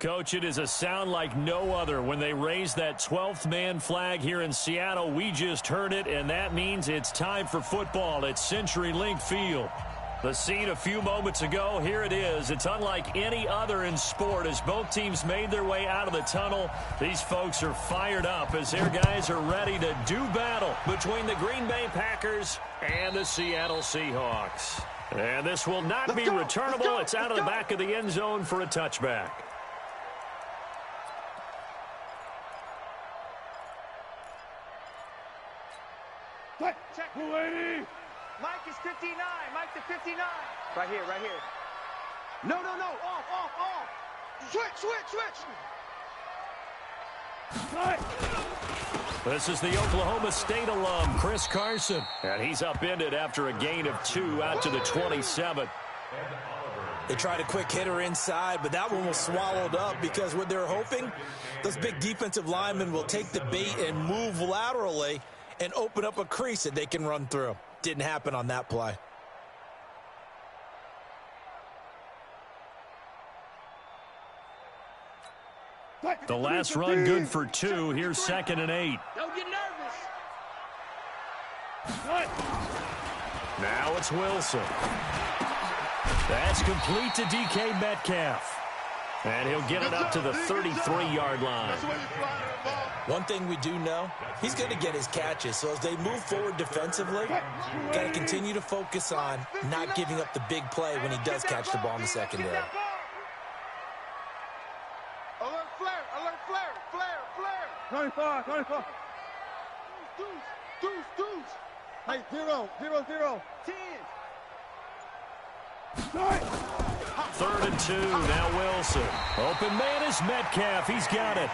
Coach, it is a sound like no other when they raise that 12th man flag here in Seattle. We just heard it, and that means it's time for football at CenturyLink Field. The scene a few moments ago, here it is. It's unlike any other in sport as both teams made their way out of the tunnel. These folks are fired up as their guys are ready to do battle between the Green Bay Packers and the Seattle Seahawks. And this will not be returnable. It's out of the back of the end zone for a touchback. Check. 280. Mike is 59. Mike to 59. Right here, right here. No. Off. Switch. This is the Oklahoma State alum, Chris Carson. And he's upended after a gain of 2 out to the 27. They tried a quick hitter inside, but that one was swallowed up because what they're hoping, those big defensive linemen will take the bait and move laterally and open up a crease that they can run through. Didn't happen on that play. The last run good for 2. Here's 2nd and 8. Don't get nervous. Now it's Wilson. That's complete to DK Metcalf. And he'll get it up to the 33-yard line. One thing we do know, he's going to get his catches. So as they move forward defensively, got to continue to focus on not giving up the big play when he does catch the ball in the secondary. Alert flare. 25. Deuce. Hey, 0. 10. 3rd and 2. Now Wilson. Open man is Metcalf. He's got it.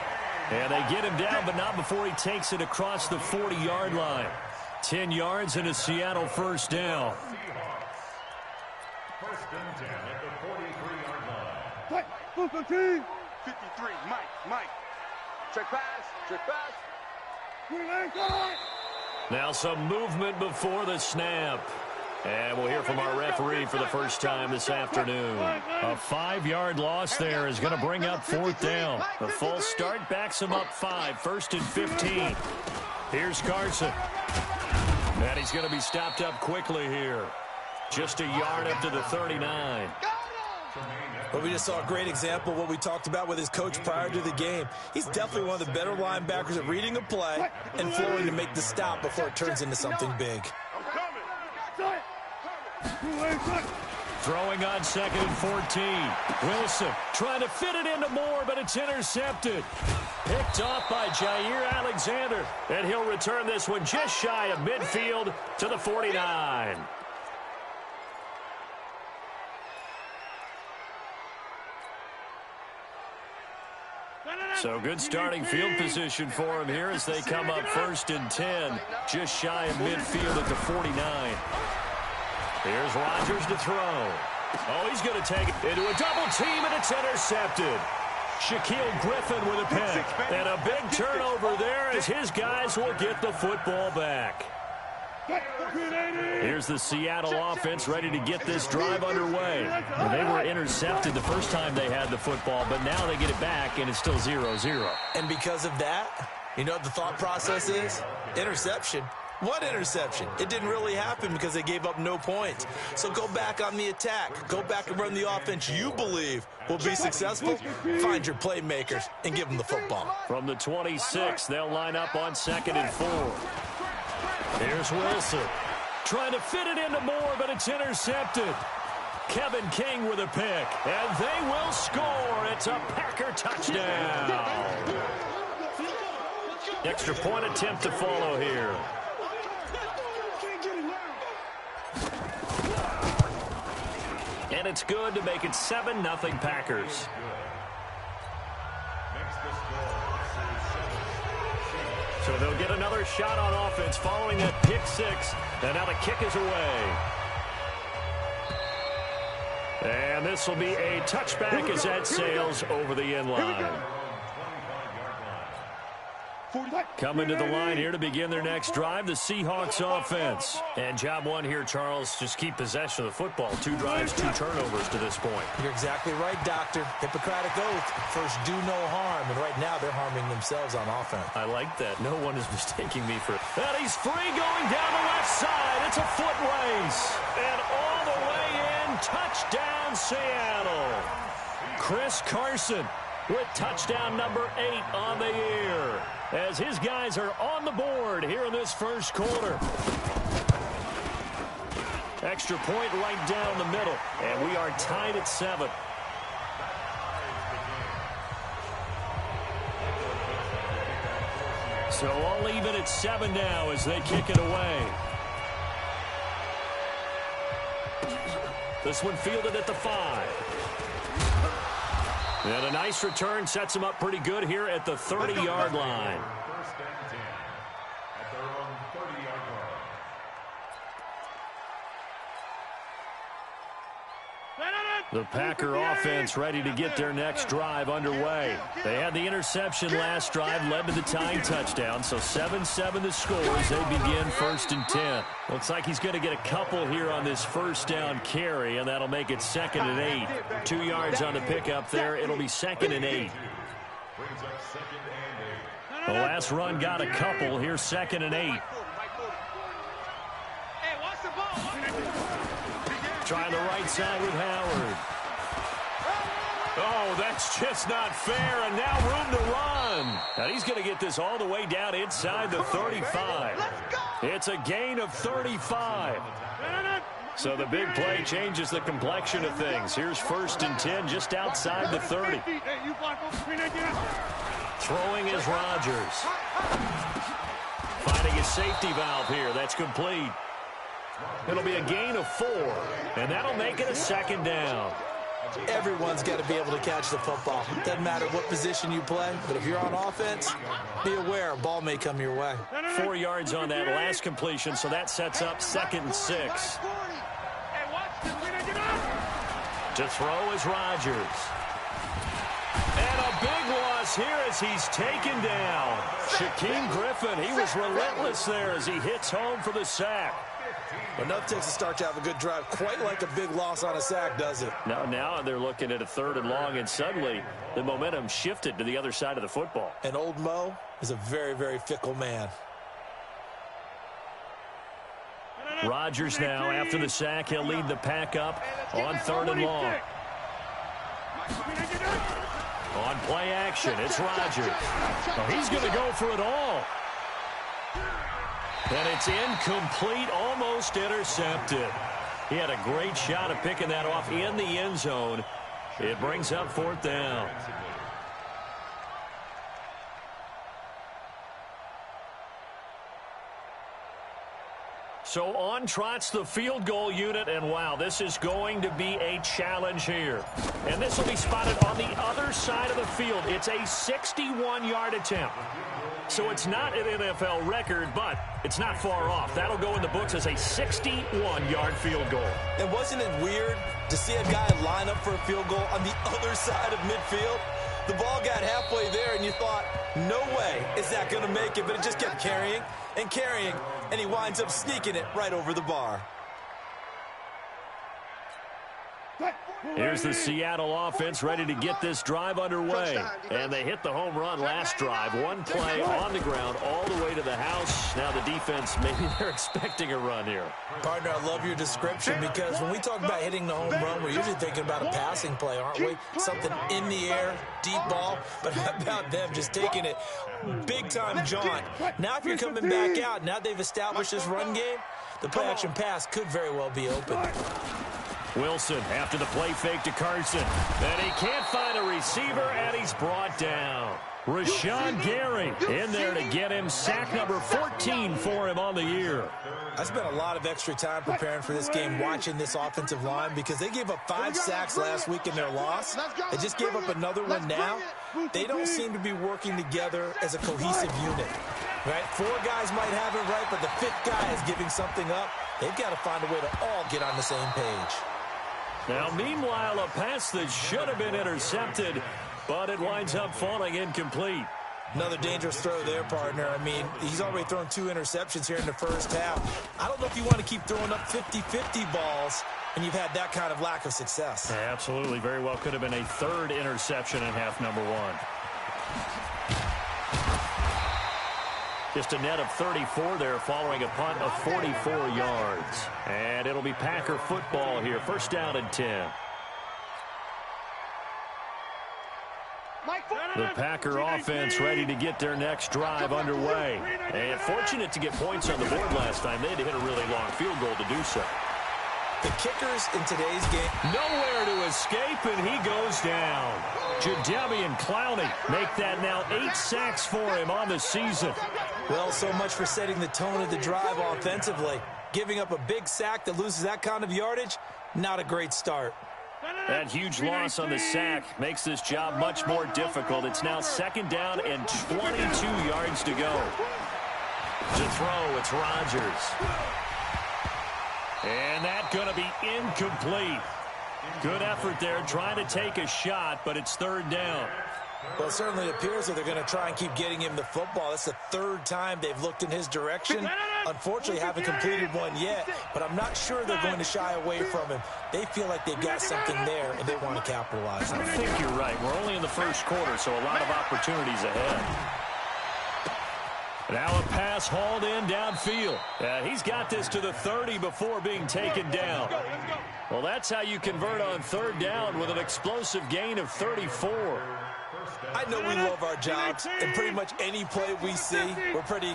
And they get him down, but not before he takes it across the 40-yard line. 10 yards and a Seattle first down. First and 10 at the 43-yard line. 53. Mike. Check pass. Now some movement before the snap. And we'll hear from our referee for the first time this afternoon. A 5-yard loss there is going to bring up 4th down. The false start backs him up 5. 1st and 15. Here's Carson. And he's going to be stopped up quickly here. Just a yard up to the 39. But we just saw a great example of what we talked about with his coach prior to the game. He's definitely one of the better linebackers at reading a play and flowing to make the stop before it turns into something big. Throwing on 2nd and 14. Wilson trying to fit it into Moore, but it's intercepted. Picked off by Jair Alexander. And he'll return this one just shy of midfield to the 49. So good starting field position for him here as they come up 1st and 10. Just shy of midfield at the 49. Here's Rodgers to throw. Oh, he's going to take it into a double team, and it's intercepted. Shaquille Griffin with a pick. And a big turnover there as his guys will get the football back. Here's the Seattle offense ready to get this drive underway. And they were intercepted the first time they had the football, but now they get it back, and it's still 0-0. And because of that, you know what the thought process is? Interception. What interception? It didn't really happen because they gave up no points. So go back on the attack. Go back and run the offense you believe will be successful. Find your playmakers and give them the football. From the 26, they'll line up on 2nd and 4. Here's Wilson. Trying to fit it into Moore, but it's intercepted. Kevin King with a pick. And they will score. It's a Packer touchdown. Extra point attempt to follow here. And it's good to make it 7-0 Packers. So they'll get another shot on offense following that pick 6. And now the kick is away. And this will be a touchback as that sails over the end line. Coming to the line here to begin their next drive, the Seahawks offense. And job one here, Charles, just keep possession of the football. 2 drives, 2 turnovers to this point. You're exactly right, Doctor. Hippocratic oath. First, do no harm. And right now, they're harming themselves on offense. I like that. No one is mistaking me for it. And he's free going down the left side. It's a foot race. And all the way in, touchdown, Seattle. Chris Carson with touchdown number 8 on the year, as his guys are on the board here in this first quarter. Extra point right down the middle, and we are tied at 7. So all even at 7 now as they kick it away. This one fielded at the 5. And a nice return sets him up pretty good here at the 30-yard line. First and 10 at their own 30-yard line. The Packer offense ready to get their next drive underway. They had the interception last drive, led to the tying touchdown, so 7-7 the score as they begin first and 10. Looks like he's going to get a couple here on this first down carry, and that'll make it 2nd and 8. 2 yards on the pickup there. It'll be 2nd and 8. The last run got a couple. Here's 2nd and 8. Trying the right side with Howard. Oh, that's just not fair, and now room to run. And he's going to get this all the way down inside the 35. It's a gain of 35. So the big play changes the complexion of things. Here's 1st and 10 just outside the 30. Throwing is Rodgers. Finding his safety valve here. That's complete. It'll be a gain of 4, and that'll make it a 2nd down. Everyone's got to be able to catch the football. Doesn't matter what position you play, but if you're on offense, be aware a ball may come your way. 4 yards on that last completion, so that sets up 2nd and 6. To throw is Rodgers. And a big loss here as he's taken down. Shaquem Griffin, he was relentless there as he hits home for the sack. Enough takes a start to have a good drive. Quite like a big loss on a sack, does it? Now they're looking at a 3rd and long, and suddenly the momentum shifted to the other side of the football. And old Mo is a very, very fickle man. Rodgers now, after the sack, he'll lead the pack up on 3rd and long. On play action, it's Rodgers. Oh, he's going to go for it all. And it's incomplete, almost intercepted. He had a great shot at picking that off in the end zone. It brings up 4th down. So on trots the field goal unit, and wow, this is going to be a challenge here. And this will be spotted on the other side of the field. It's a 61-yard attempt. So it's not an NFL record, but it's not far off. That'll go in the books as a 61-yard field goal. And wasn't it weird to see a guy line up for a field goal on the other side of midfield? The ball got halfway there, and you thought, no way is that going to make it, but it just kept carrying and carrying, and he winds up sneaking it right over the bar. Here's the Seattle offense ready to get this drive underway. And they hit the home run last drive. One play on the ground all the way to the house. Now the defense, maybe they're expecting a run here. Partner, I love your description because when we talk about hitting the home run, we're usually thinking about a passing play, aren't we? Something in the air, deep ball. But how about them just taking it big-time jaunt? Now if you're coming back out, now they've established this run game, the play-action pass could very well be open. Wilson after the play fake to Carson. And he can't find a receiver, and he's brought down. Rashawn Gary in there to get him sack number 14 for him on the year. I spent a lot of extra time preparing for this game, watching this offensive line, because they gave up 5 sacks last week in their loss. They just gave up another one now. They don't seem to be working together as a cohesive unit. Right? 4 guys might have it right, but the 5th guy is giving something up. They've got to find a way to all get on the same page. Now, meanwhile, a pass that should have been intercepted, but it winds up falling incomplete. Another dangerous throw there, partner. I mean, he's already thrown 2 interceptions here in the first half. I don't know if you want to keep throwing up 50-50 balls when you've had that kind of lack of success. Yeah, absolutely. Very well could have been a 3rd interception in half number 1. Just a net of 34 there following a punt of 44 yards. And it'll be Packer football here. First down and 10. The Packer offense ready to get their next drive underway. And fortunate to get points on the board last time. They had to hit a really long field goal to do so. The kickers in today's game. Nowhere to escape, and he goes down. Jadeveon Clowney make that now 8 sacks for him on the season. Well, so much for setting the tone of the drive offensively. Giving up a big sack that loses that kind of yardage, not a great start. That huge loss on the sack makes this job much more difficult. It's now 2nd down and 22 yards to go. To throw, it's Rodgers. And that's going to be incomplete. Good effort there trying to take a shot, but it's 3rd down. Well, it certainly appears that they're going to try and keep getting him the football. That's the 3rd time they've looked in his direction. Unfortunately, haven't completed one yet, but I'm not sure they're going to shy away from him. They feel like they've got something there, and they want to capitalize on it. I think you're right. We're only in the first quarter, so a lot of opportunities ahead. Now a pass hauled in downfield. He's got this to the 30 before being taken down. Well, that's how you convert on 3rd down with an explosive gain of 34. I know we love our jobs, and pretty much any play we see, we're pretty,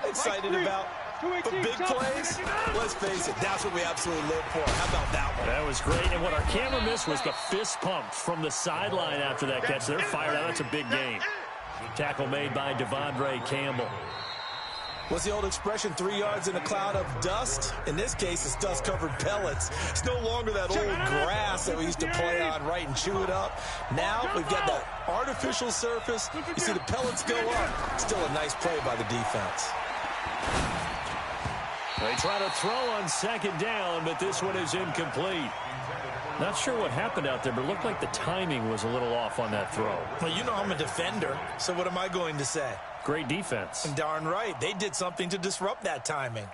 excited about. But big plays, let's face it, that's what we absolutely live for. How about that one? That was great, and what our camera missed was the fist pump from the sideline after that catch. They're fired out. That's a big game. Tackle made by Devondre Campbell. What's the old expression, 3 yards in a cloud of dust? In this case, it's dust-covered pellets. It's no longer that old grass that we used to play on, right, and chew it up. Now we've got that artificial surface. You see the pellets go up. Still a nice play by the defense. They try to throw on 2nd down, but this one is incomplete. Not sure what happened out there, but it looked like the timing was a little off on that throw. Well, you know I'm a defender, so what am I going to say? Great defense. And darn right. They did something to disrupt that timing.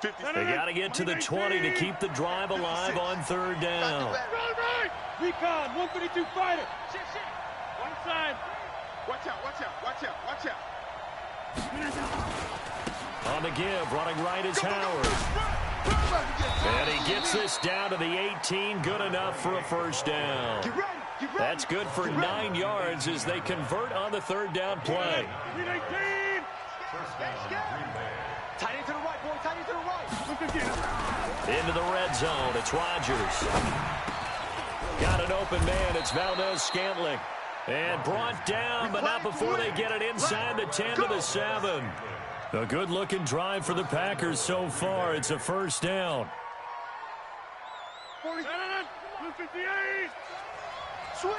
They got to get to the 20 to keep the drive alive on 3rd down. Recon, 152 fighter. One side. Watch out, watch out, watch out, watch out. On the give, running right is Howard. And he gets this down to the 18, good enough for a 1st down. That's good for 9 yards as they convert on the 3rd down play. Tight end to the right, boy, tight end to the right. Into the red zone, it's Rodgers. Got an open man, it's Valdez-Scantling. And brought down, but not before they get it inside the 10 to the 7. A good-looking drive for the Packers so far. It's a 1st down. 158. Switch.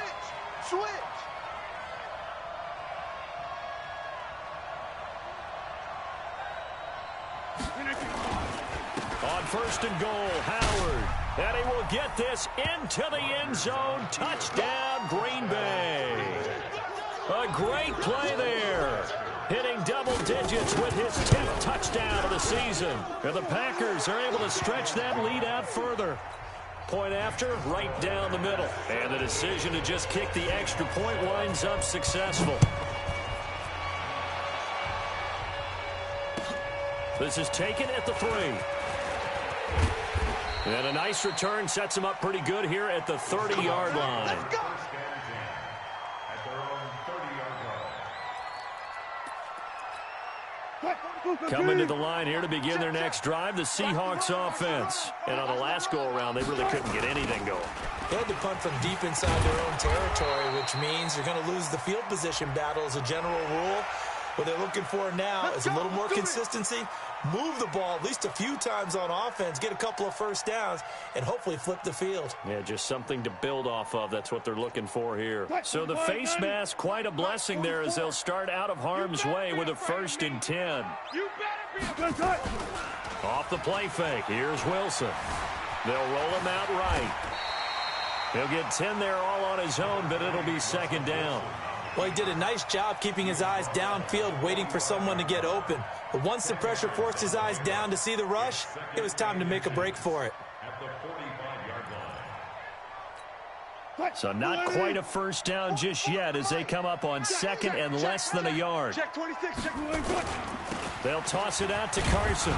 On 1st and goal, Howard. And he will get this into the end zone. Touchdown, Green Bay. A great play there. Hitting double digits with his 10th touchdown of the season. And the Packers are able to stretch that lead out further. Point after, right down the middle. And the decision to just kick the extra point winds up successful. This is taken at the 3. And a nice return sets him up pretty good here at the 30-yard line. Let's go. Coming to the line here to begin their next drive, the Seahawks offense. And on the last go-around, they really couldn't get anything going. They had to punt from deep inside their own territory, which means you're going to lose the field position battle as a general rule. What they're looking for now is a little more consistency, move the ball at least a few times on offense, get a couple of 1st downs, and hopefully flip the field. Yeah, just something to build off of. That's what they're looking for here. So the face mask, quite a blessing there as they'll start out of harm's way with a 1st and 10. You better be a Off the play fake, here's Wilson. They'll roll him out right. He'll get 10 there all on his own, but it'll be second down. Well, he did a nice job keeping his eyes downfield, waiting for someone to get open. But once the pressure forced his eyes down to see the rush, it was time to make a break for it. So not quite a first down just yet as they come up on second and less than a yard. Check 26. Check 26. They'll toss it out to Carson.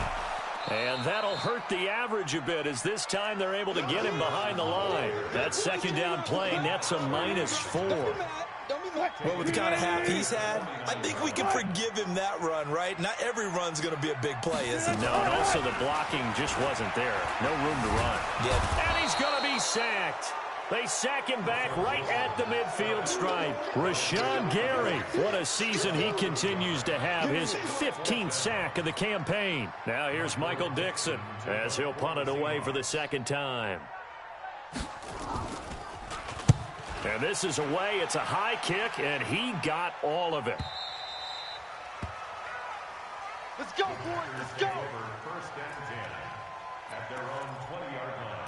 And that'll hurt the average a bit as this time they're able to get him behind the line. That second down play nets a -4. Well, with the kind of half he's had, I think we can forgive him that run, right? Not every run's going to be a big play, is it? No, and also the blocking just wasn't there. No room to run. Yeah. And he's going to be sacked. They sack him back right at the midfield stripe. Rashawn Gary, what a season he continues to have. His 15th sack of the campaign. Now here's Michael Dixon as he'll punt it away for the second time. And this is away. It's a high kick, and he got all of it. Let's go, boys. Let's go. First and 10 at their own 20-yard line.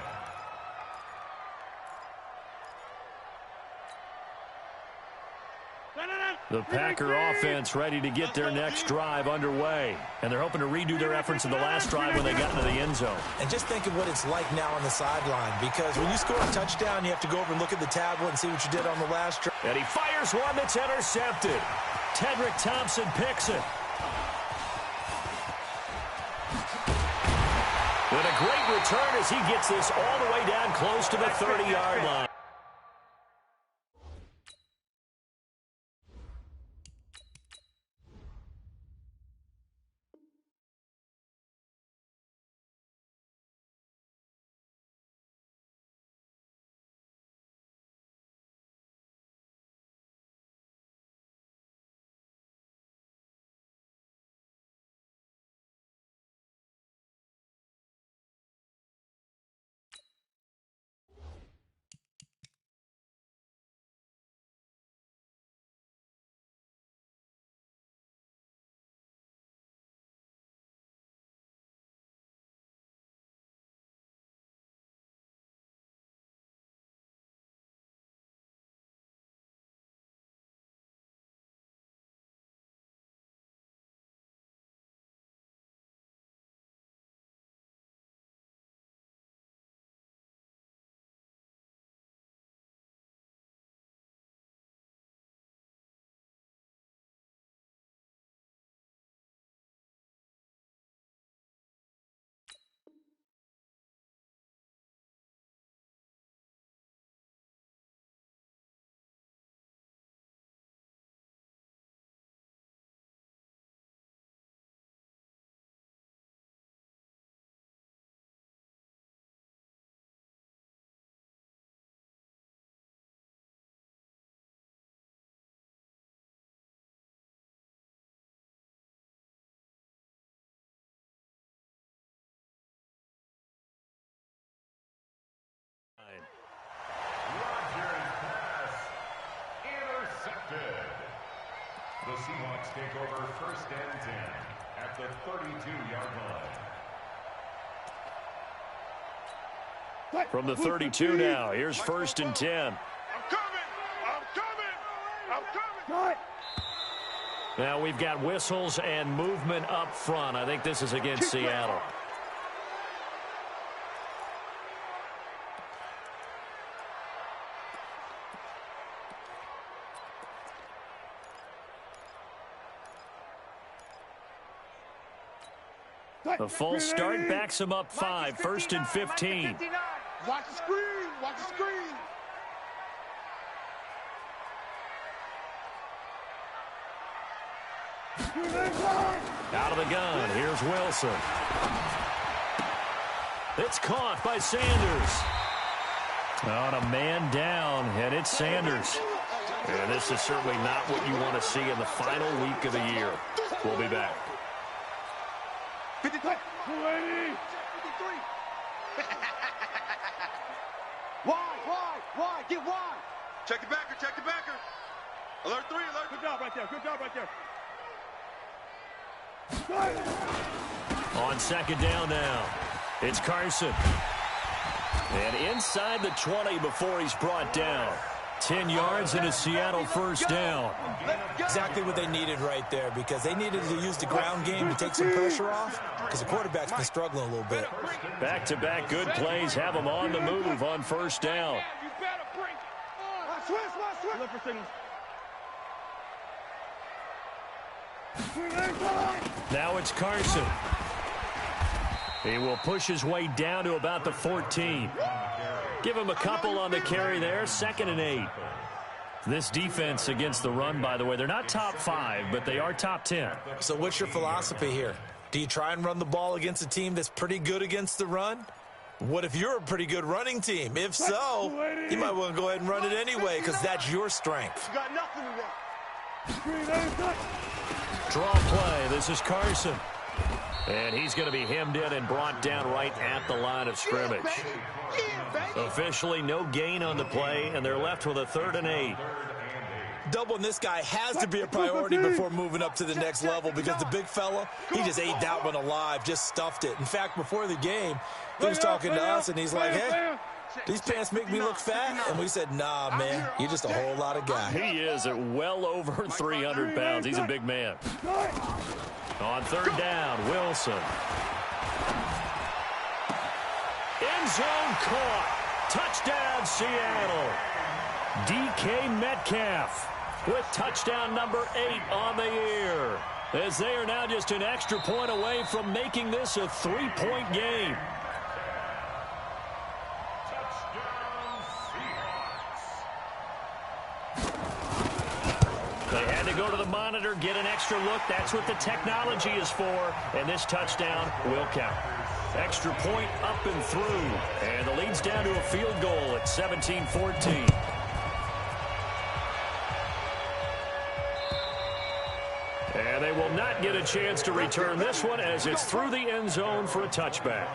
The Packer offense ready to get their next drive underway. And they're hoping to redo their efforts in the last drive when they got into the end zone. And just think of what it's like now on the sideline, because when you score a touchdown, you have to go over and look at the tablet and see what you did on the last drive. And he fires one that's intercepted. Tedrick Thompson picks it. With a great return as he gets this all the way down close to the 30-yard line. The Seahawks take over first and 10 at the 32-yard line. From the 32 now, here's first and 10. I'm coming. I'm coming. I'm coming. Now we've got whistles and movement up front. I think this is against Seattle. The false start backs him up 5, first and 15. Watch the screen. Watch the screen. Out of the gun, here's Wilson. It's caught by Sanders. On a man down, and it's Sanders. And this is certainly not what you want to see in the final week of the year. We'll be back. 53. 53. Wide. Get wide. Check the backer. Check the backer. Alert 3. Alert. Good job right there. Good job right there. On second down now, it's Carson. And inside the 20 before he's brought down. 10 yards and a Seattle first down. Exactly what they needed right there, because they needed to use the ground game to take some pressure off, because the quarterback's been struggling a little bit. Back-to-back good plays have them on the move on first down. You better bring it. Switch. Look for signals. Now it's Carson. He will push his way down to about the 14. Give him a couple on the carry there. 2nd and 8. This defense against the run, by the way, they're not top 5, but they are top 10. So what's your philosophy here? Do you try and run the ball against a team that's pretty good against the run? What if you're a pretty good running team? If so, you might want to go ahead and run it anyway, because that's your strength. You got nothing to run. Draw play. This is Carson. And he's going to be hemmed in and brought down right at the line of scrimmage. Officially no gain on the play, and they're left with a 3rd and 8. Doubling this guy has to be a priority before moving up to the next level, because the big fella, he just ate that one alive, just stuffed it. In fact, before the game, he was talking to us, and he's like, hey, these pants make me look fat. And we said, nah, man, you're just a whole lot of guy. He is at well over 300 pounds. He's a big man. On 3rd down, Wilson. End zone caught. Touchdown, Seattle. DK Metcalf with touchdown number 8 on the year, as they are now just an extra point away from making this a 3-point game. They had to go to the monitor, get an extra look. That's what the technology is for, and this touchdown will count. Extra point up and through, and the lead's down to a field goal at 17-14. And they will not get a chance to return this one, as it's through the end zone for a touchback.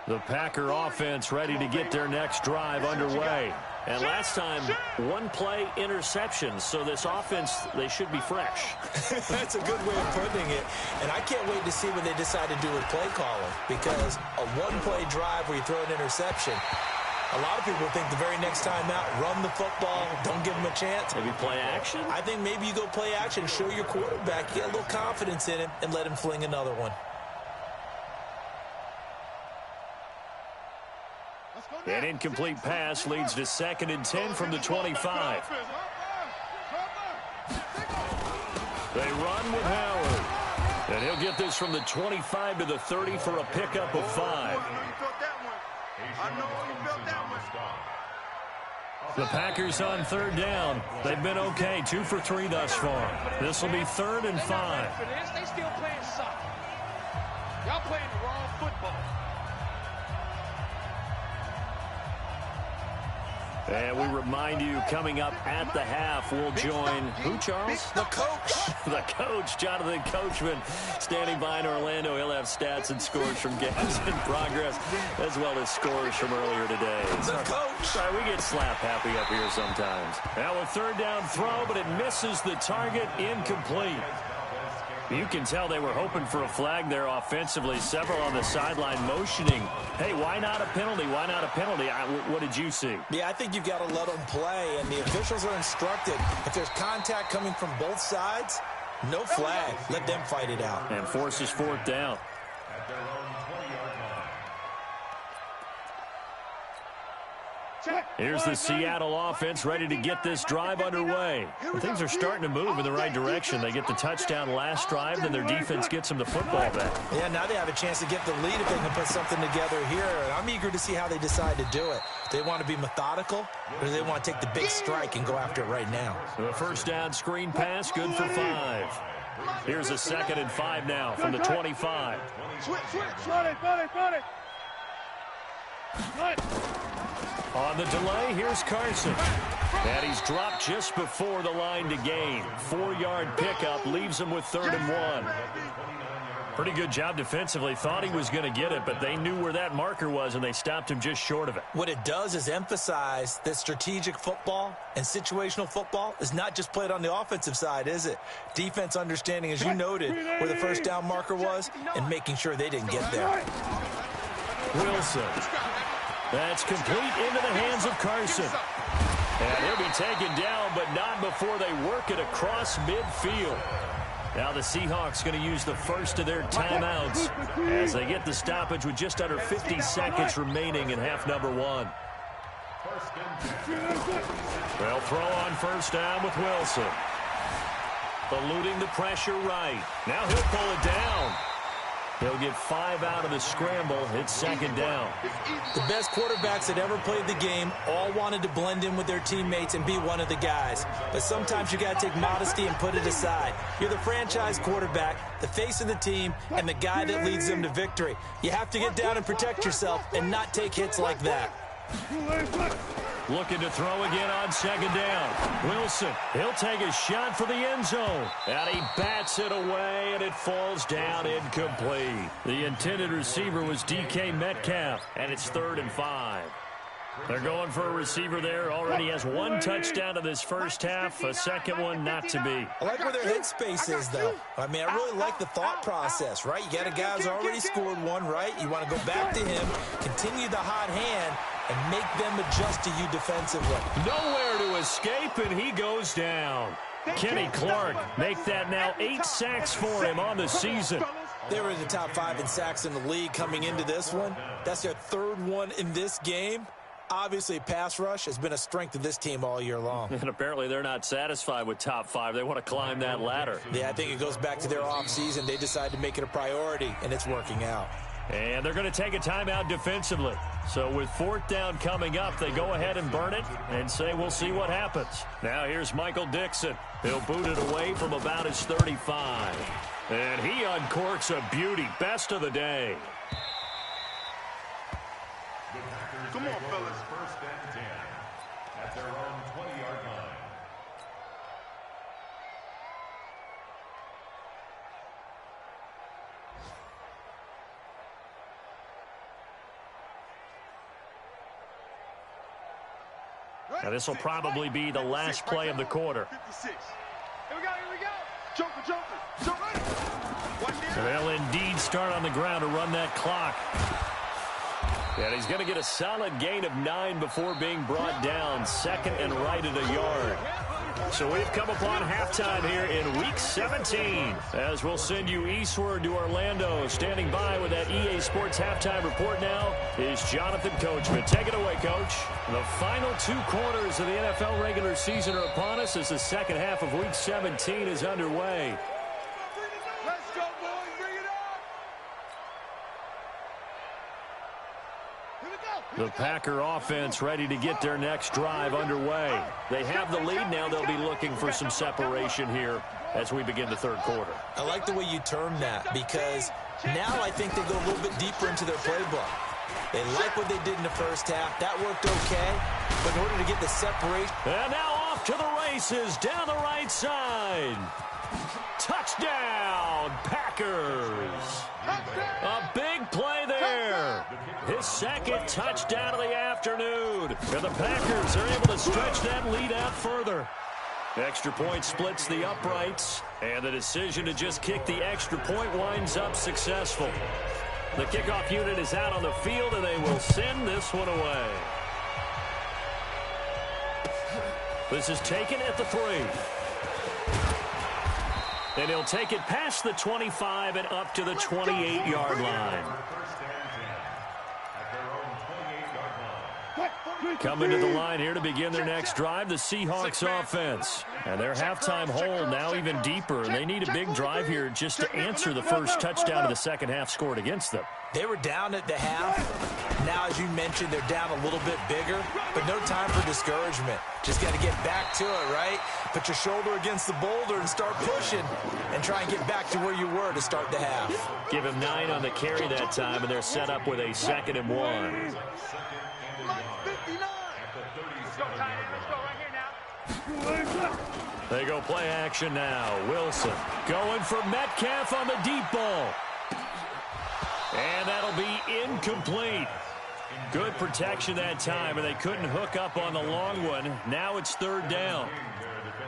The Packer offense ready to get their next drive underway. And last time, 1-play interception. So this offense, they should be fresh. That's a good way of putting it. And I can't wait to see what they decide to do with play calling, because a 1-play drive where you throw an interception, a lot of people think the very next time out, run the football, don't give them a chance. Maybe play action? I think maybe you go play action, show your quarterback, get a little confidence in him, and let him fling another one. An incomplete pass leads to 2nd and 10 from the 25. They run with Howard. And he'll get this from the 25 to the 30 for a pickup of 5. The Packers on 3rd down. They've been okay, 2 for 3 thus far. This will be 3rd and 5. They still playing soccer. Y'all playing the wrong football. And we remind you, coming up at the half, we'll join who, Charles? The coach. The coach, Jonathan Coachman, standing by in Orlando. He'll have stats and scores from games in progress, as well as scores from earlier today. The coach. Sorry, we get slap happy up here sometimes. Now a 3rd down throw, but it misses the target, incomplete. You can tell they were hoping for a flag there offensively. Several on the sideline motioning. Hey, why not a penalty? Why not a penalty? What did you see? Yeah, I think you've got to let them play, and the officials are instructed. If there's contact coming from both sides, no flag. Let them fight it out. And forces 4th down. At their own 20-yard line. Here's the Seattle offense ready to get this drive underway. Things are starting to move in the right direction. They get the touchdown last drive, then their defense gets them the football back. Yeah, now they have a chance to get the lead if they can put something together here. And I'm eager to see how they decide to do it. Do they want to be methodical, or do they want to take the big strike and go after it right now? The 1st down screen pass, good for 5. Here's a 2nd and 5 now from the 25. On the delay, here's Carson. And he's dropped just before the line to gain. 4-yard pickup leaves him with 3rd and 1. Pretty good job defensively. Thought he was going to get it, but they knew where that marker was, and they stopped him just short of it. What it does is emphasize that strategic football and situational football is not just played on the offensive side, is it? Defense understanding, as you noted, where the first down marker was and making sure they didn't get there. Wilson. That's complete into the hands of Carson. And he'll be taken down, but not before they work it across midfield. Now the Seahawks going to use the first of their timeouts as they get the stoppage with just under 50 seconds remaining in half number one. They'll throw on first down with Wilson. Eluding the pressure right. Now he'll pull it down. He'll get 5 out of the scramble. It's second down. The best quarterbacks that ever played the game all wanted to blend in with their teammates and be one of the guys. But sometimes you got to take modesty and put it aside. You're the franchise quarterback, the face of the team, and the guy that leads them to victory. You have to get down and protect yourself and not take hits like that. Looking to throw again on second down. Wilson, he'll take a shot for the end zone. And he bats it away, and it falls down incomplete. The intended receiver was DK Metcalf, and it's 3rd and 5. They're going for a receiver there. Already has 1 touchdown in this first half. A second one not to be. I like where their head space is, though. I mean, I really like the thought process, right? You got a guy who's already scored one, right? You want to go back to him, continue the hot hand, and make them adjust to you defensively. Nowhere to escape, and he goes down. Kenny Clark make that now 8 sacks for him on the season. They were in the top 5 in sacks in the league coming into this one. That's their 3rd one in this game. Obviously, pass rush has been a strength of this team all year long. And apparently they're not satisfied with top 5. They want to climb that ladder. Yeah, I think it goes back to their offseason. They decided to make it a priority, and it's working out. And they're going to take a timeout defensively. So with 4th down coming up, they go ahead and burn it and say we'll see what happens. Now here's Michael Dixon. He'll boot it away from about his 35. And he uncorks a beauty. Best of the day. Come on, fellas. 1st and 10 at their own 20-yard line. Now this will probably be the last play of the quarter. 56. Here we go, here we go. Joker. So they'll indeed start on the ground to run that clock. And he's going to get a solid gain of 9 before being brought down. 2nd and right at a yard. So we've come upon halftime here in Week 17. As we'll send you eastward to Orlando. Standing by with that EA Sports halftime report now is Jonathan Coachman. Take it away, Coach. The final 2 quarters of the NFL regular season are upon us as the second half of Week 17 is underway. Let's go, boys. Bring it on. The Packer offense ready to get their next drive underway. They have the lead now. They'll be looking for some separation here as we begin the 3rd quarter. I like the way you term that because now I think they go a little bit deeper into their playbook. They like what they did in the first half. That worked okay. But in order to get the separation. And now off to the races down the right side. Touchdown, Packers. A big play there. His 2nd touchdown of the afternoon. And the Packers are able to stretch that lead out further. Extra point splits the uprights. And the decision to just kick the extra point winds up successful. The kickoff unit is out on the field, and they will send this one away. This is taken at the 3. And he'll take it past the 25 and up to the 28-yard line. Coming to the line here to begin their next drive, the Seahawks offense. And their halftime hole now even deeper, and they need a big drive here just to answer the first touchdown of the second half scored against them. They were down at the half. Now, as you mentioned, they're down a little bit bigger, but no time for discouragement. Just got to get back to it, right? Put your shoulder against the boulder and start pushing and try and get back to where you were to start the half. Give him 9 on the carry that time, and they're set up with a 2nd and 1. They go play action now. Wilson going for Metcalf on the deep ball. And that'll be incomplete. Good protection that time, and they couldn't hook up on the long one. Now it's third down.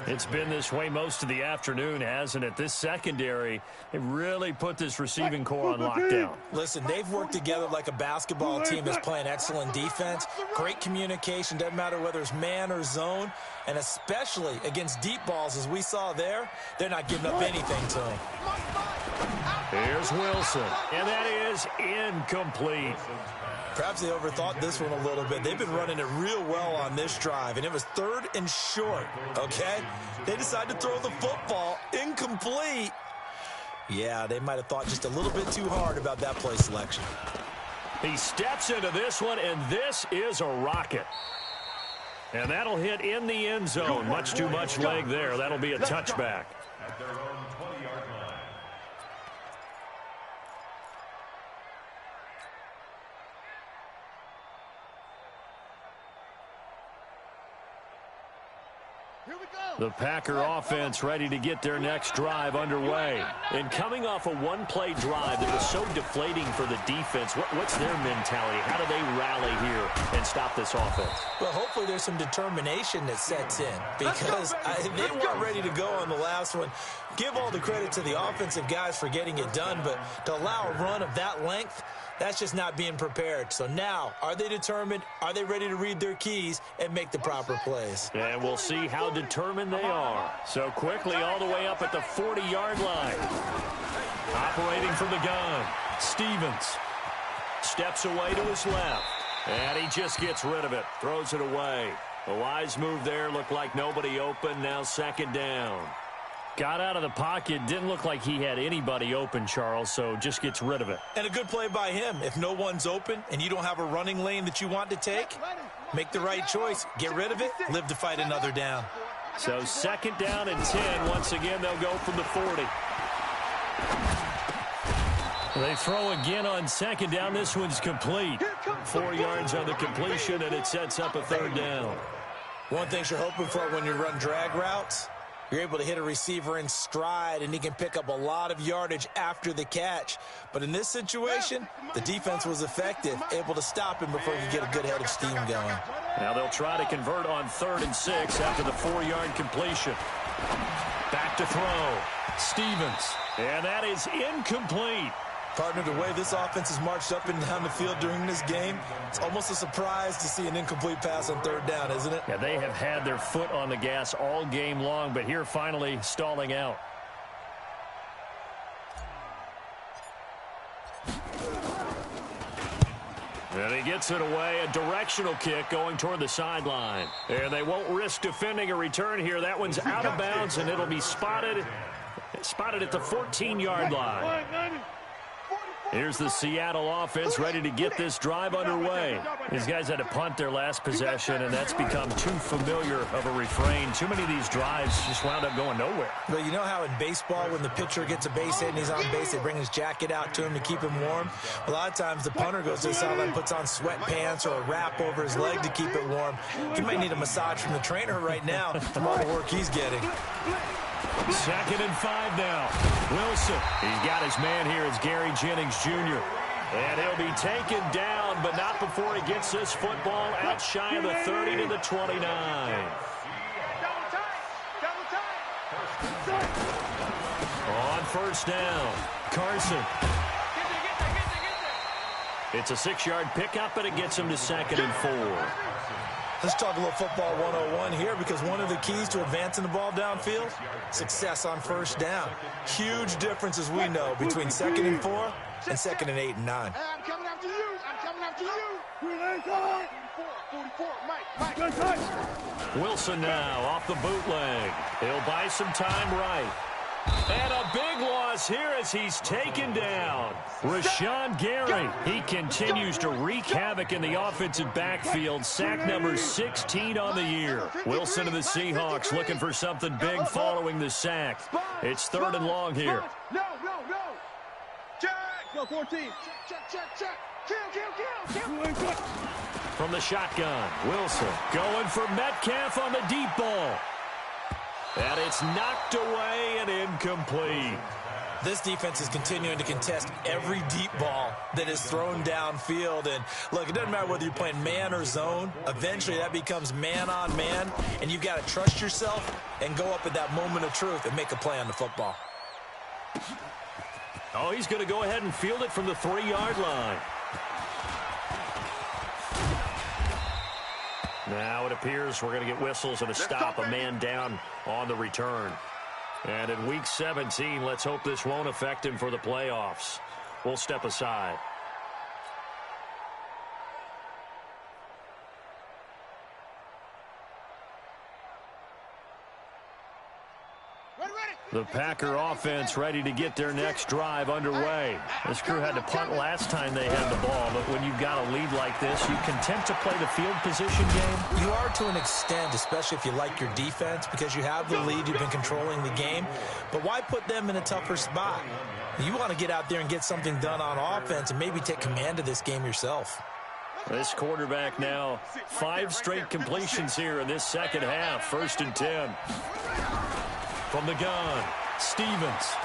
It's been this way most of the afternoon, hasn't it? This secondary, it really put this receiving core on lockdown. Listen, they've worked together like a basketball team that's playing excellent defense. Great communication, doesn't matter whether it's man or zone. And especially against deep balls, as we saw there, they're not giving up anything to them. Here's Wilson, and that is incomplete. Perhaps they overthought this one a little bit. They've been running it real well on this drive, and it was third and short, okay? They decided to throw the football incomplete. Yeah, they might have thought just a little bit too hard about that play selection. He steps into this one, and this is a rocket. And that'll hit in the end zone. Much too much leg there. That'll be a touchback. At their own 20-yard line. The Packer offense ready to get their next drive underway. And coming off a one-play drive that was so deflating for the defense, what's their mentality? How do they rally here and stop this offense? Well, hopefully there's some determination that sets in because they weren't ready to go on the last one. Give all the credit to the offensive guys for getting it done, but to allow a run of that length, that's just not being prepared. So now, are they determined? Are they ready to read their keys and make the proper plays? And we'll see how determined they are. So quickly all the way up at the 40-yard line. Operating from the gun, Stevens steps away to his left. And he just gets rid of it, throws it away. A wise move there, looked like nobody open, now second down. Got out of the pocket, didn't look like he had anybody open, Charles, so just gets rid of it. And a good play by him. If no one's open and you don't have a running lane that you want to take, make the right choice. Get rid of it, live to fight another down. So second down and 10. Once again, they'll go from the 40. They throw again on second down. This one's complete. 4 yards on the completion, and it sets up a third down. One thing you're hoping for when you run drag routes, you're able to hit a receiver in stride, and he can pick up a lot of yardage after the catch. But in this situation, the defense was effective, able to stop him before he could get a good head of steam going. Now they'll try to convert on 3rd and 6 after the 4-yard completion. Back to throw. Stevens. And that is incomplete. Partner, the way this offense has marched up and down the field during this game, it's almost a surprise to see an incomplete pass on 3rd down, isn't it? Yeah, they have had their foot on the gas all game long, but here finally stalling out. And he gets it away, a directional kick going toward the sideline. And they won't risk defending a return here. That one's out of bounds, and it'll be spotted at the 14-yard line. Here's the Seattle offense ready to get this drive underway. These guys had to punt their last possession, and that's become too familiar of a refrain. Too many of these drives just wound up going nowhere. But you know how in baseball, when the pitcher gets a base hit and he's on base, they bring his jacket out to him to keep him warm? A lot of times the punter goes to the sideline, puts on sweatpants or a wrap over his leg to keep it warm. He might need a massage from the trainer right now from all the work he's getting. 2nd and 5 now. Wilson, he's got his man here. It's Gary Jennings Jr. And he'll be taken down, but not before he gets this football out shy of the 30 to the 29. On 1st down, Carson. It's a 6-yard pickup, and it gets him to 2nd and 4. Let's talk a little football 101 here, because one of the keys to advancing the ball downfield, success on 1st down. Huge difference, as we know, between 2nd and 4 and 2nd and 8 and 9. Hey, I'm coming after you. I'm coming after you. 44. Wilson now off the bootleg. He'll buy some time right. And a big loss here as he's taken down. Rashawn Gary, he continues to wreak havoc in the offensive backfield. Sack number 16 on the year. Wilson of the Seahawks looking for something big following the sack. It's 3rd and long here. No. Check. Go 14. Check. Kill. From the shotgun, Wilson going for Metcalf on the deep ball. And it's knocked away and incomplete. This defense is continuing to contest every deep ball that is thrown downfield. And look, it doesn't matter whether you're playing man or zone. Eventually that becomes man on man, and you've got to trust yourself and go up at that moment of truth and make a play on the football. Oh, he's going to go ahead and field it from the 3-yard line. Now it appears we're going to get whistles and a stop, a man down on the return. And in Week 17, let's hope this won't affect him for the playoffs. We'll step aside. The Packer offense ready to get their next drive underway. This crew had to punt last time they had the ball, but when you've got a lead like this, you content to play the field position game? You are to an extent, especially if you like your defense, because you have the lead, you've been controlling the game. But why put them in a tougher spot? You want to get out there and get something done on offense and maybe take command of this game yourself. This quarterback now, 5 straight completions here in this second half. 1st and 10. From the gun, Stevens.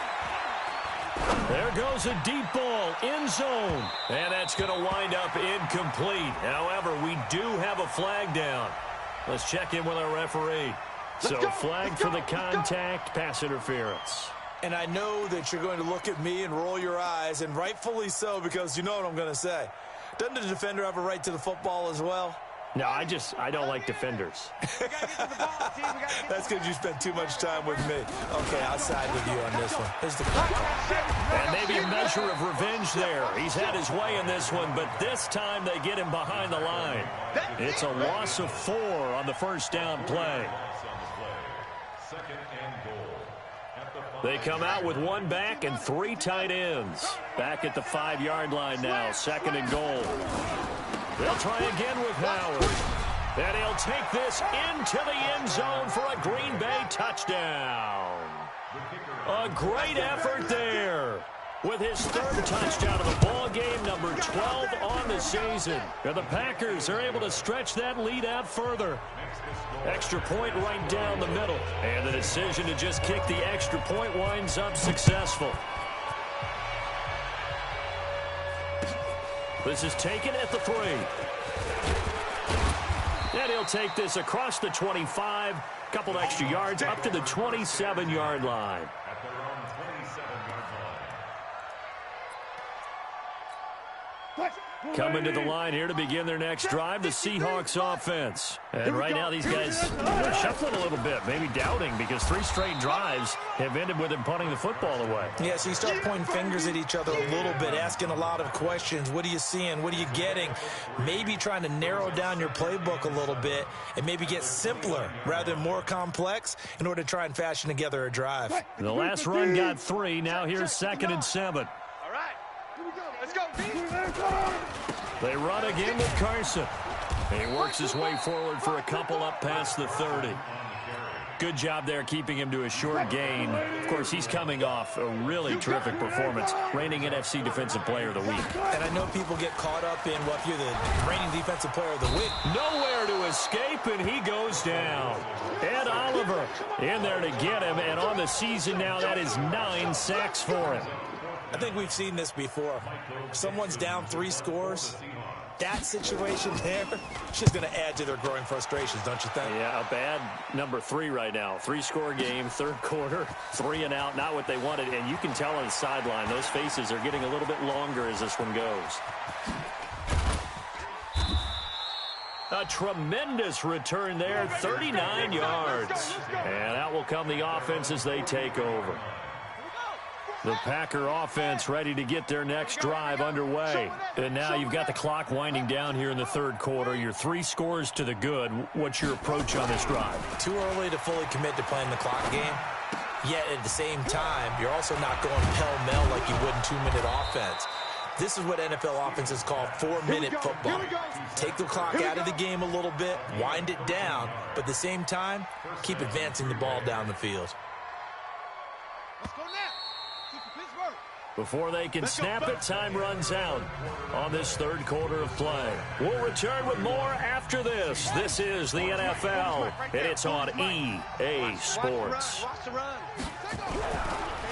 There goes a deep ball, end zone. And that's going to wind up incomplete. However, we do have a flag down. Let's check in with our referee. So flag for the contact, pass interference. And I know that you're going to look at me and roll your eyes, and rightfully so, because you know what I'm going to say. Doesn't the defender have a right to the football as well? No, I don't like defenders. That's because you spent too much time with me. Okay, I'll side with you on this one. Here's the call. And maybe a measure of revenge there. He's had his way in this one, but this time they get him behind the line. It's a loss of 4 on the first down play. They come out with 1 back and 3 tight ends. Back at the 5-yard line now, 2nd and goal. They'll try again with Howard. And he'll take this into the end zone for a Green Bay touchdown. A great effort there with his 3rd touchdown of the ball game, number 12 on the season. And the Packers are able to stretch that lead out further. Extra point right down the middle. And the decision to just kick the extra point winds up successful. This is taken at the 3. And he'll take this across the 25. Couple extra yards up to the 27-yard line. Coming to the line here to begin their next drive, the Seahawks offense. And right now these guys are shuffling a little bit, maybe doubting, because 3 straight drives have ended with them punting the football away. Yeah, so you start pointing fingers at each other a little bit, asking a lot of questions. What are you seeing? What are you getting? Maybe trying to narrow down your playbook a little bit and maybe get simpler rather than more complex in order to try and fashion together a drive. The last run got 3. Now here's 2nd and 7. Let's go, D. They run again with Carson. He works his way forward for a couple up past the 30. Good job there keeping him to a short gain. Of course, he's coming off a really terrific performance, reigning NFC Defensive Player of the Week. And I know people get caught up in, well, if you're the reigning Defensive Player of the Week. Nowhere to escape, and he goes down. Ed Oliver in there to get him, and on the season now, that is 9 sacks for him. I think we've seen this before. Someone's down 3 scores. That situation there, she's going to add to their growing frustrations, don't you think? Yeah, a bad number 3 right now. 3-score game, 3rd quarter, 3 and out, not what they wanted. And you can tell on the sideline, those faces are getting a little bit longer as this one goes. A tremendous return there, 39 yards. And out will come the offense as they take over. The Packer offense ready to get their next drive underway. And now you've got the clock winding down here in the 3rd quarter. Your 3 scores to the good. What's your approach on this drive? Too early to fully commit to playing the clock game. Yet at the same time, you're also not going pell-mell like you would in 2-minute offense. This is what NFL offenses call 4-minute football. Take the clock out of the game a little bit, wind it down, but at the same time, keep advancing the ball down the field. Let's go now. Before they can snap it, time runs out on this 3rd quarter of play. We'll return with more after this. This is the NFL, and it's on EA Sports.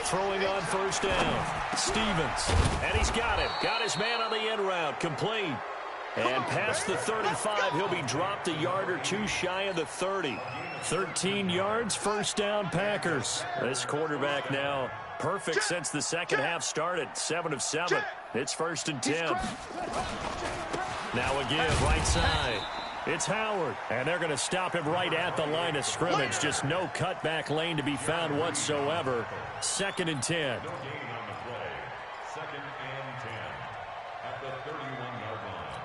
throwing on first down. Stevens. And he's got him. Got his man on the end route. Complete. And past the 35, he'll be dropped a yard or two shy of the 30. 13 yards, first down Packers. This quarterback now perfect since the second half started. 7 of 7. It's 1st and 10. Now again, right side. It's Howard, and they're going to stop him right at the line of scrimmage. Just no cutback lane to be found whatsoever. 2nd and 10. No gain on the play. 2nd and 10 at the 31-yard line.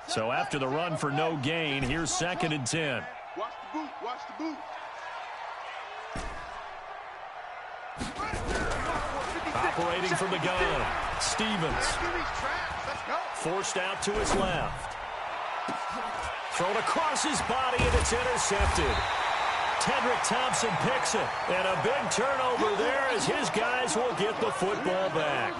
So after the run for no gain, here's 2nd and 10. Watch the boot. Watch the boot. Operating from the gun, Stevens. Forced out to his left. Thrown across his body, and it's intercepted. Tedrick Thompson picks it. And a big turnover there as his guys will get the football back.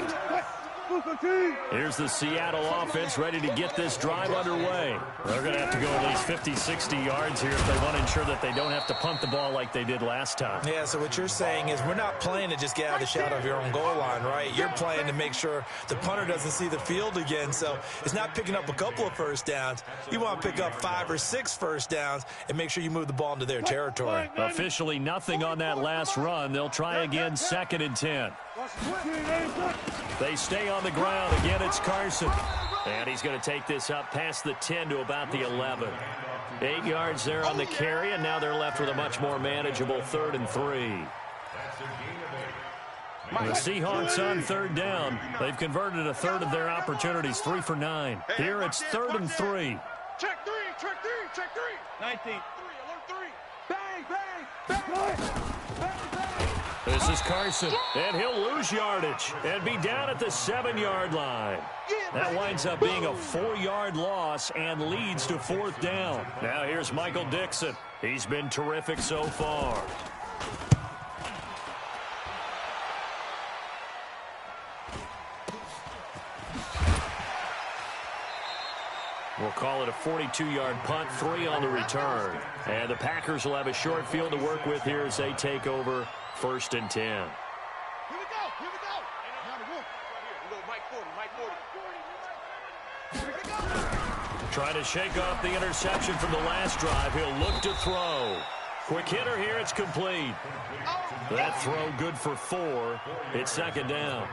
Here's the Seattle offense ready to get this drive underway. They're going to have to go at least 50, 60 yards here if they want to ensure that they don't have to punt the ball like they did last time. Yeah, so what you're saying is we're not playing to just get out of the shadow of your own goal line, right? You're playing to make sure the punter doesn't see the field again. So it's not picking up a couple of first downs. You want to pick up 5 or 6 first downs and make sure you move the ball into their territory. Officially nothing on that last run. They'll try again, 2nd and 10. They stay on the ground. Again, it's Carson. And he's going to take this up past the 10 to about the 11. 8 yards there on the carry, and now they're left with a much more manageable 3rd and 3. The Seahawks on 3rd down. They've converted a third of their opportunities, 3 for 9. Here it's 3rd and 3. Check 3. Check 3. Check 3. 19. 3. Alert 3. Bang, bang, bang, bang, bang. This is Carson, and he'll lose yardage and be down at the 7-yard line. That winds up being a 4-yard loss and leads to 4th down. Now here's Michael Dixon. He's been terrific so far. We'll call it a 42-yard punt, 3 on the return. And the Packers will have a short field to work with here as they take over 1st and 10. Here we go. Here we go. Now the wolf. Right here. We go Mike 40. Mike 40. Trying to shake off the interception from the last drive. He'll look to throw. Quick hitter here. It's complete. That throw good for 4. It's 2nd down.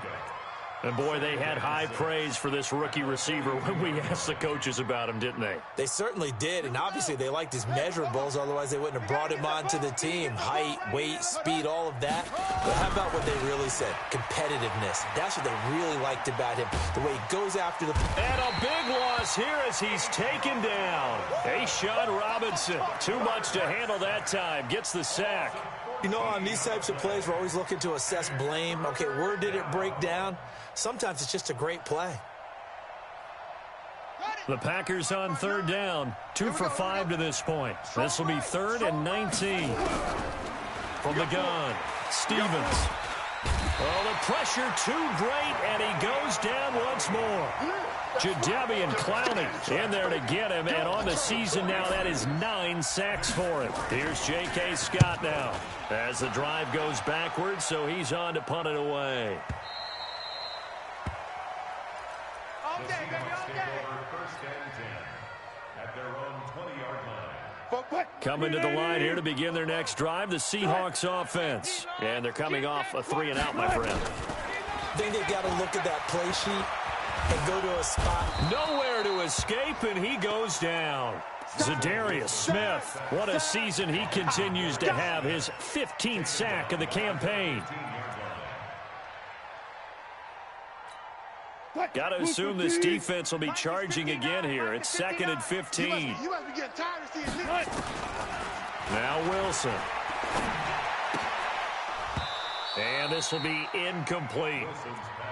And, boy, they had high praise for this rookie receiver when we asked the coaches about him, didn't they? They certainly did, and obviously they liked his measurables, otherwise they wouldn't have brought him onto the team. Height, weight, speed, all of that. But how about what they really said? Competitiveness. That's what they really liked about him, the way he goes after the... And a big loss here as he's taken down. Sean Robinson, too much to handle that time, gets the sack. You know, on these types of plays, we're always looking to assess blame. Okay, where did it break down? Sometimes it's just a great play. The Packers on 3rd down, 2 for 5 to this point. This will be 3rd and 19. From the gun, Stevens. Oh, the pressure too great, and he goes down once more. Jadeveon Clowney in there to get him, and on the season now, that is 9 sacks for him. Here's J.K. Scott now as the drive goes backwards, so he's on to punt it away. All day, baby, all day. 1st and 10 at their own 20-yard line. Coming to the line here to begin their next drive, the Seahawks offense. And they're coming off a 3-and-out, my friend. I think they've got to look at that play sheet and go to a spot. Nowhere to escape, and he goes down. Zadarius Smith, what a season he continues to have, his 15th sack of the campaign. Got to assume this defense will be charging again here. It's 2nd and 15. You must be getting tired of seeing this. Now Wilson. And this will be incomplete.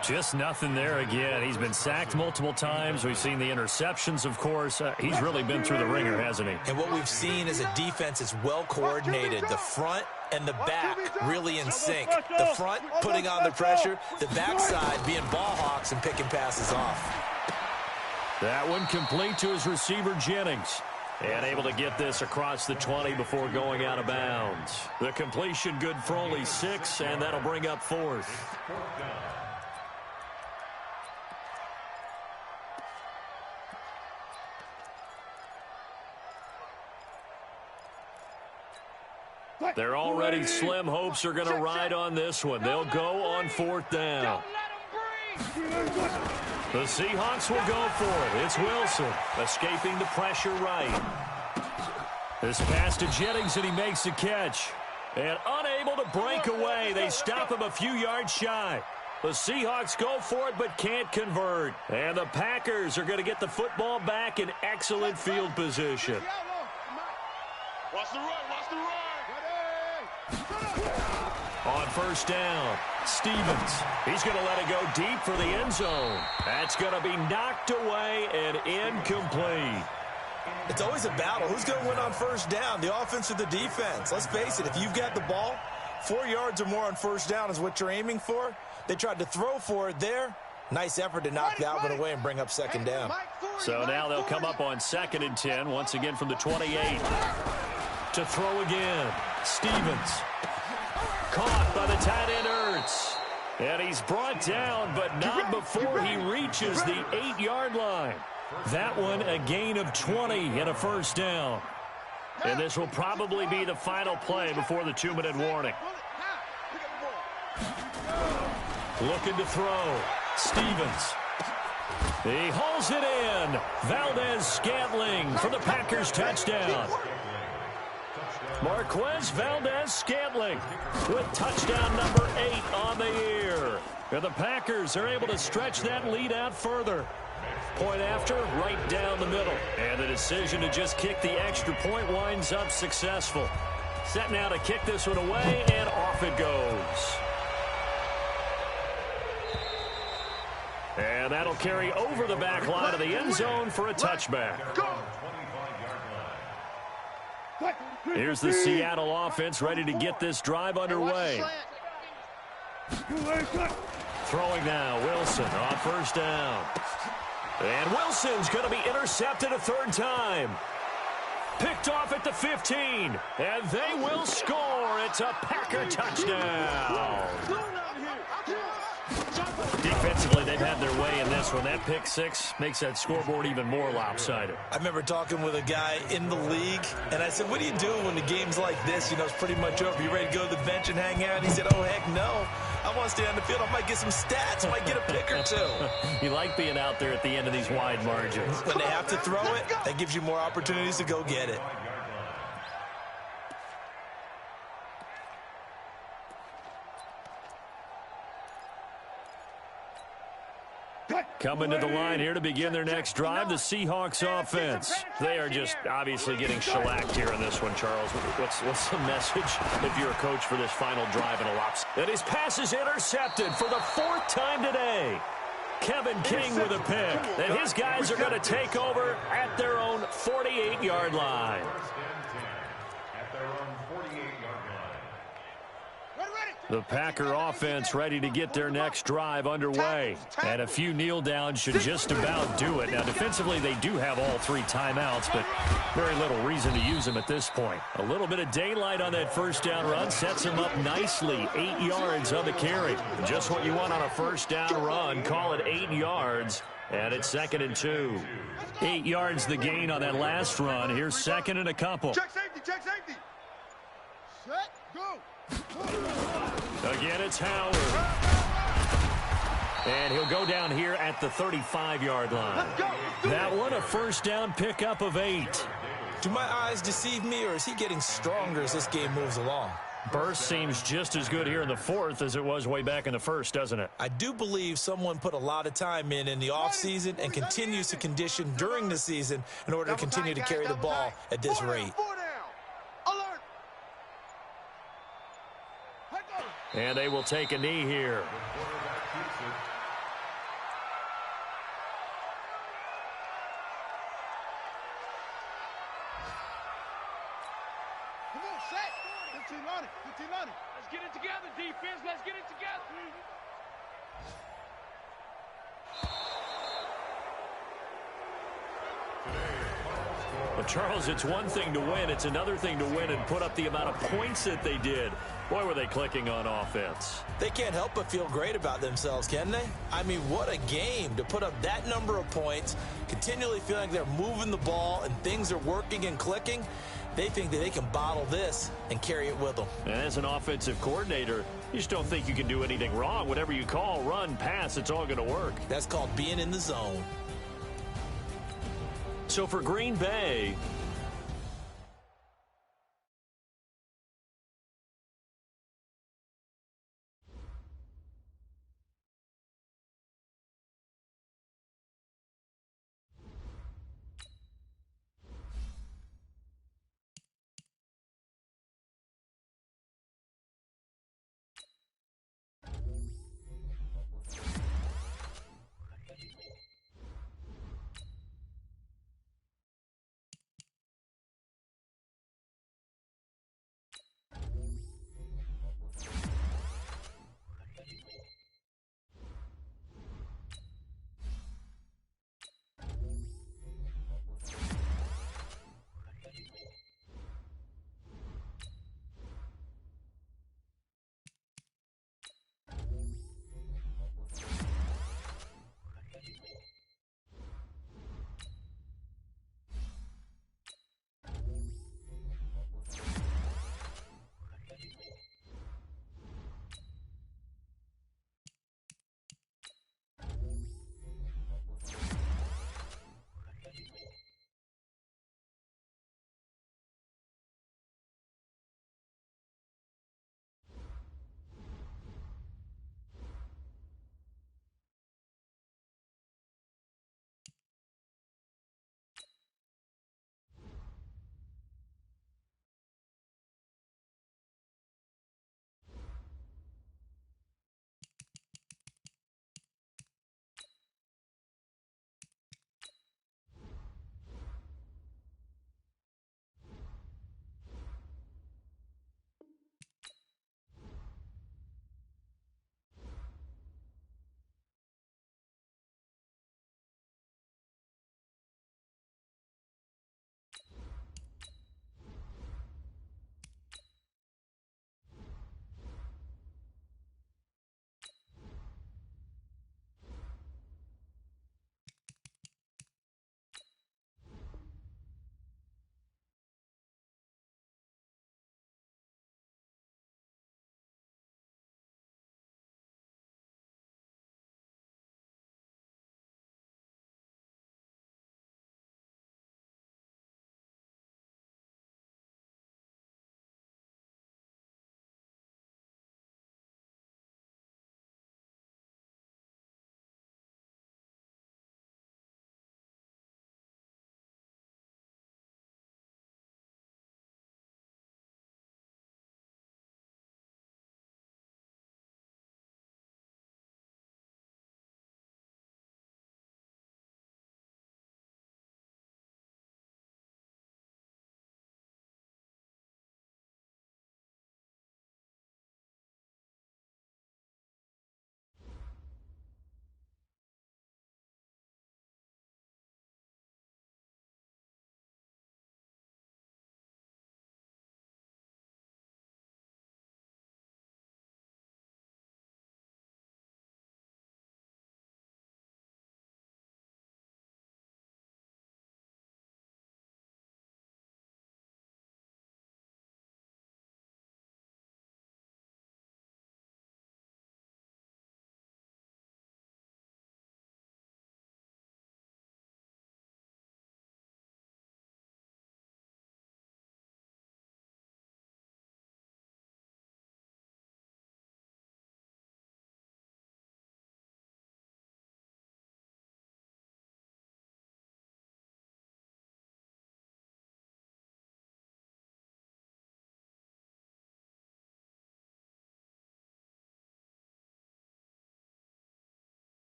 Just nothing there again. He's been sacked multiple times. We've seen the interceptions, of course. He's really been through the ringer, hasn't he? And what we've seen is a defense that's well coordinated. The front and the back really in sync. The front putting on the pressure, the backside being ball hawks and picking passes off. That one complete to his receiver, Jennings. And able to get this across the 20 before going out of bounds. The completion good for only 6, and that'll bring up 4th. Their already slim hopes are going to ride on this one. They'll go on 4th down. The Seahawks will go for it. It's Wilson escaping the pressure right. This pass to Jennings, and he makes the catch. And unable to break away. They stop him a few yards shy. The Seahawks go for it but can't convert. And the Packers are going to get the football back in excellent field position. Watch the run, watch the run. On 1st down, Stevens. He's going to let it go deep for the end zone. That's going to be knocked away and incomplete. It's always a battle. Who's going to win on 1st down, the offense or the defense? Let's face it, if you've got the ball, 4 yards or more on 1st down is what you're aiming for. They tried to throw for it there. Nice effort to knock that one away and bring up 2nd down. So now they'll come up on 2nd and 10, once again from the 28. To throw again, Stevens. Caught by the tight end Ertz. And he's brought down, but not before he reaches the 8-yard line. That one a gain of 20 and a 1st down. And this will probably be the final play before the 2-minute warning. Looking to throw. Stevens. He hauls it in. Valdez-Scantling for the Packers touchdown. Marquez Valdez-Scantling with touchdown number 8 on the year. And the Packers are able to stretch that lead out further. Point after, right down the middle. And the decision to just kick the extra point winds up successful. Set now to kick this one away, and off it goes. And that'll carry over the back line of the end zone for a touchback. Here's the Seattle offense ready to get this drive underway. Throwing now, Wilson on 1st down. And Wilson's going to be intercepted a 3rd time. Picked off at the 15. And they will score. It's a Packer touchdown. Defensively, they've had their way in this one. That pick 6 makes that scoreboard even more lopsided. I remember talking with a guy in the league, and I said, what do you do when the game's like this? You know, it's pretty much over. You ready to go to the bench and hang out? He said, oh, heck no. I want to stay on the field. I might get some stats. I might get a pick or 2. You like being out there at the end of these wide margins. When they have to throw it, that gives you more opportunities to go get it. Coming to the line here to begin their next drive, the Seahawks offense. They are just obviously getting shellacked here in this one, Charles. What's the message if you're a coach for this final drive in a loss? And his pass is intercepted for the 4th time today. Kevin King with a pick. And his guys are going to take over at their own 48-yard line. The Packer offense ready to get their next drive underway. And a few kneel downs should just about do it. Now, defensively, they do have all 3 timeouts, but very little reason to use them at this point. A little bit of daylight on that 1st down run sets them up nicely. 8 yards on the carry. Just what you want on a 1st down run. Call it 8 yards. And it's 2nd and 2. 8 yards the gain on that last run. Here's 2nd and a couple. Check safety, check safety. Set, go. Again, it's Howard. And he'll go down here at the 35-yard line. That one, a 1st down pickup of 8. Do my eyes deceive me, or is he getting stronger as this game moves along? Burst seems just as good here in the 4th as it was way back in the 1st, doesn't it? I do believe someone put a lot of time in the offseason and continues to condition during the season in order to continue to carry the ball at this rate. And they will take a knee here. Come on, set. 15 on it, 15 on it. Let's get it together, defense. Let's get it together. Today's final Well, Charles, it's one thing to win. It's another thing to win and put up the amount of points that they did. Boy, were they clicking on offense. They can't help but feel great about themselves, can they? I mean, what a game to put up that number of points, continually feeling like they're moving the ball and things are working and clicking. They think that they can bottle this and carry it with them. And as an offensive coordinator, you just don't think you can do anything wrong. Whatever you call, run, pass, it's all going to work. That's called being in the zone. So for Green Bay,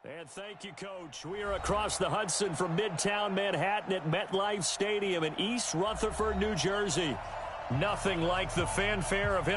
And thank you, Coach. We are across the Hudson from Midtown Manhattan at MetLife Stadium in East Rutherford, New Jersey. Nothing like the fanfare of